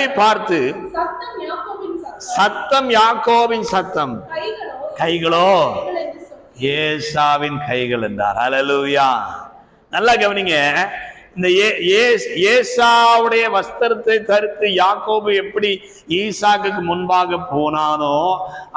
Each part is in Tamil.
நிலவை பார்த்து, சத்தம் யாக்கோபின் சத்தம், கைகளோ ஏசாவின் கைகள் என்றார். ஹல்லேலூயா. நல்லா கவனிங்க. இந்த ஏசாவுடைய வஸ்திரத்தை தரித்து யாக்கோபு எப்படி ஈசாக்குக்கு முன்பாக போனானோ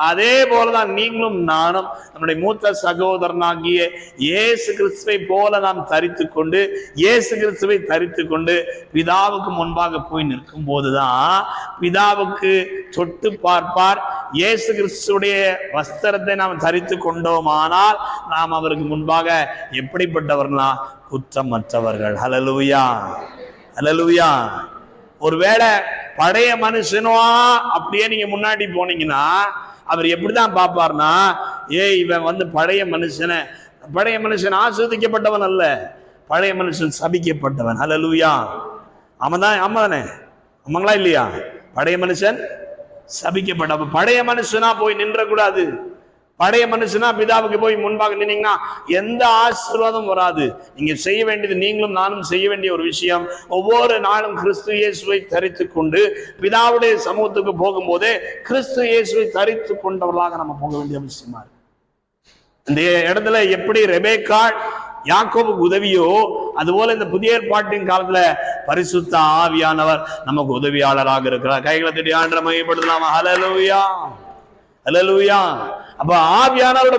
அதே போலதான் நீங்களும் நானும் நம்முடைய மூத்த சகோதரனாகிய இயேசு கிறிஸ்துவை போல நாம் தரித்து கொண்டு, இயேசு கிறிஸ்துவை தரித்து கொண்டு பிதாவுக்கு முன்பாக போய் நிற்கும் போதுதான் பிதாவுக்கு தொட்டு பார்ப்பார். இயேசு கிறிஸ்துடைய வஸ்திரத்தை நாம் தரித்து கொண்டோமானால் நாம் அவருக்கு முன்பாக எப்படிப்பட்டவர்களா? குற்றமற்றவர்கள். ஹல்லேலூயா, ஹல்லேலூயா. ஒருவேளை பழைய மனுஷனோ அப்படியே நீங்க முன்னாடி போனீங்கன்னா அவர் எப்படிதான் பார்ப்பார்னா, இவன் பழைய மனுஷன் ஆசீர்வதிக்கப்பட்டவன் அல்ல, பழைய மனுஷன் சபிக்கப்பட்டவன். ஹல்லேலூயா. ஆமாதானே? ஆமாங்களா இல்லையா? பழைய மனுஷன் சபிக்கப்பட்ட பழைய மனுஷனா போய் நின்ற கூடாது. பழைய மனுஷனா பிதாவுக்கு போய் முன்பாக நின்னீங்கன்னா எந்த ஆசீர்வாதம் வராது. நீங்க செய்ய வேண்டியது, நீங்களும் நானும் செய்ய வேண்டிய ஒரு விஷயம், ஒவ்வொரு நாளும் கிறிஸ்து இயேசுவை தரித்து கொண்டு பிதாவுடைய சமூகத்துக்கு போகும்போதே கிறிஸ்து இயேசுவை தரித்து கொண்டவர்களாக நம்ம போக வேண்டிய அவசியமா இருக்கு. இந்த இடத்துல எப்படி ரெபேக்காள் யாக்கோபுக்கு உதவியோ அதுபோல இந்த புதிய ஏற்பாட்டின் காலத்துல பரிசுத்த ஆவியானவர் நமக்கு உதவியாளராக இருக்கிறார். கைகளை தட்டி ஆண்டவரை மகிமைப்படுத்தலாமா? ஹல்லேலூயா, ஹல்லேலூயா. அப்ப ஆவியானவரோட